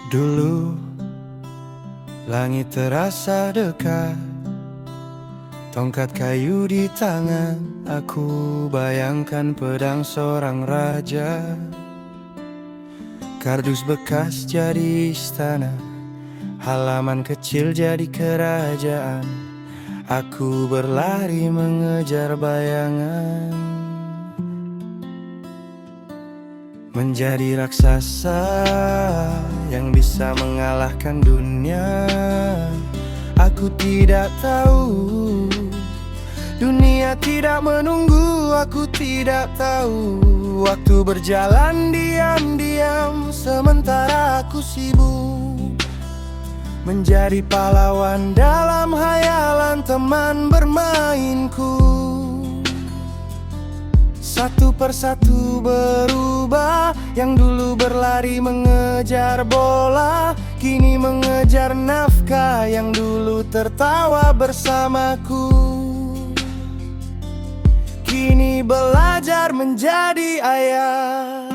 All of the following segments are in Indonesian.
Dulu langit terasa dekat, tongkat kayu di tangan. Aku bayangkan pedang seorang raja, kardus bekas jadi istana, halaman kecil jadi kerajaan. Aku berlari mengejar bayangan, menjadi raksasa yang bisa mengalahkan dunia. Aku tidak tahu, dunia tidak menunggu. Aku tidak tahu, waktu berjalan diam-diam, sementara aku sibuk menjadi pahlawan dalam hayalan teman bermainku. Satu persatu berubah, yang dulu berlari mengejar bola, kini mengejar nafkah. Yang dulu tertawa bersamaku, kini belajar menjadi ayah.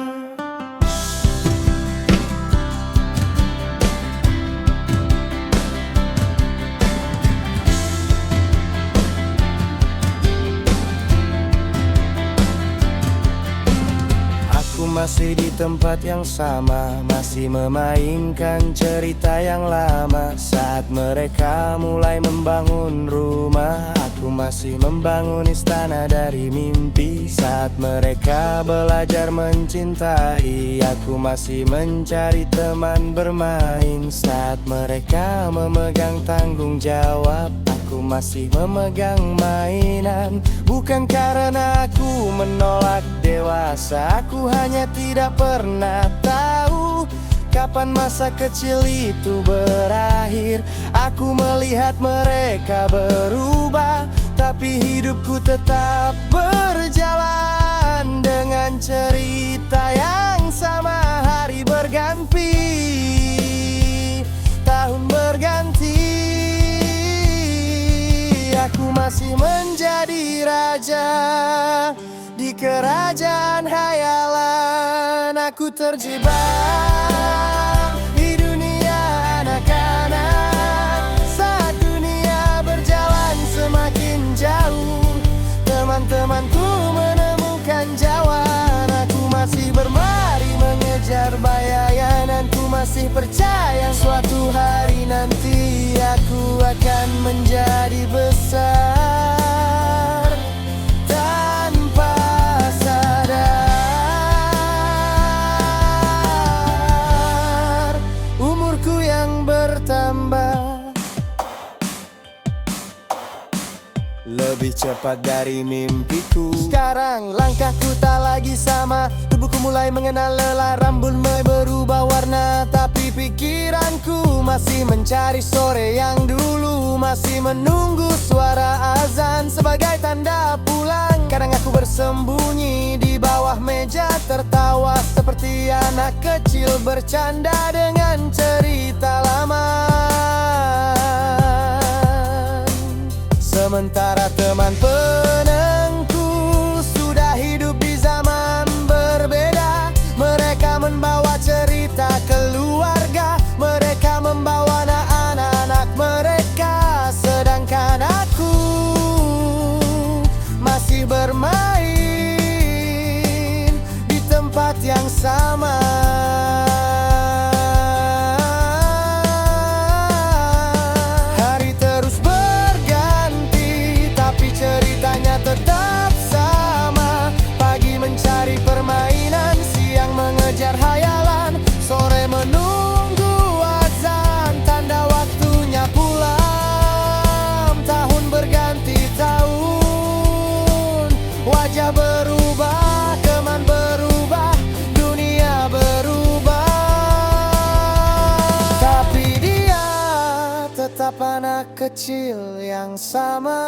Aku masih di tempat yang sama, masih memainkan cerita yang lama. Saat mereka mulai membangun rumah, aku masih membangun istana dari mimpi. Saat mereka belajar mencintai, aku masih mencari teman bermain. Saat mereka memegang tanggung jawab, aku masih memegang mainan. Bukan karena aku menolak dewasa, aku hanya tidak pernah tahu kapan masa kecil itu berakhir. Aku melihat mereka berubah, tapi hidupku tetap berjalan dengan cerita yang sama. Hari berganti, tahun berganti, aku masih menjadi raja di kerajaan hayalan. Aku terjebak di dunia anak-anak. Saat dunia berjalan semakin jauh, teman-temanku menemukan jawaban. Aku masih berlari mengejar bayangan. Aku masih percaya suatu hari nanti aku akan menjadi besar tanpa sadar. Umurku yang bertambah lebih cepat dari mimpiku. Sekarang langkahku tak lagi sama, tubuhku mulai mengenal lelah, rambut mulai berubah warna. Tapi pikiranku masih mencari sore yang dulu, masih menunggu suara azan sebagai tanda pulang. Kadang aku bersembunyi di bawah meja, tertawa seperti anak kecil bercanda dengan cerita lama. Sementara teman penengku sudah hidup di zaman berbeda. Mereka membawa cerita keluarga, mereka membawa anak-anak mereka. Sedangkan aku masih bermain di tempat yang sama. Tetap sama, pagi mencari permainan, siang mengejar hayalan, sore menunggu azan, tanda waktunya pulang. Tahun berganti tahun, wajah berubah, teman berubah, dunia berubah, tapi dia tetap anak kecil yang sama.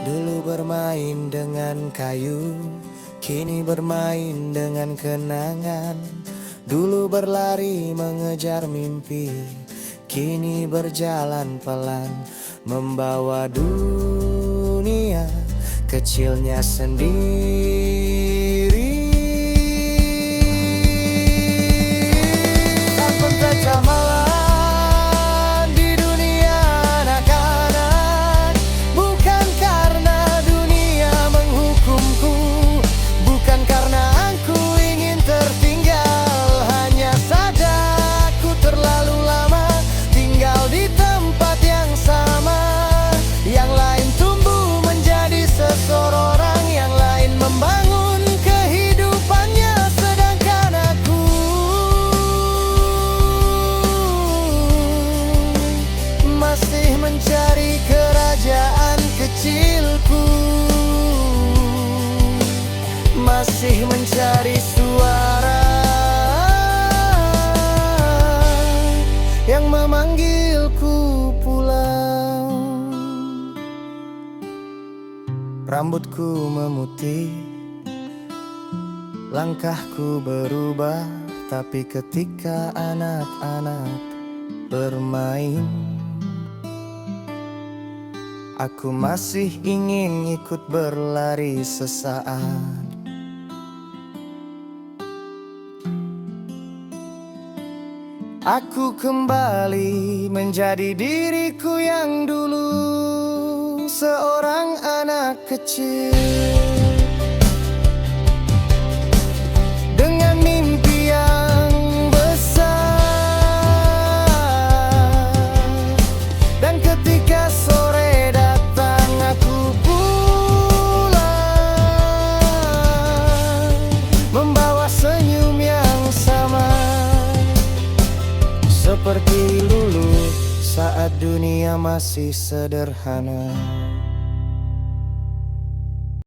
Dulu bermain dengan kayu, kini bermain dengan kenangan. Dulu berlari mengejar mimpi, kini berjalan pelan, membawa dunia kecilnya sendiri. masih mencari suara yang memanggilku pulang. Rambutku memutih, langkahku berubah, tapi ketika anak-anak bermain, aku masih ingin ikut berlari sesaat. Aku kembali menjadi diriku yang dulu, seorang anak kecil dengan mimpi yang besar. Dan ketika sore datang, aku pulang membawa senyum yang sama, seperti dulu saat dunia masih sederhana.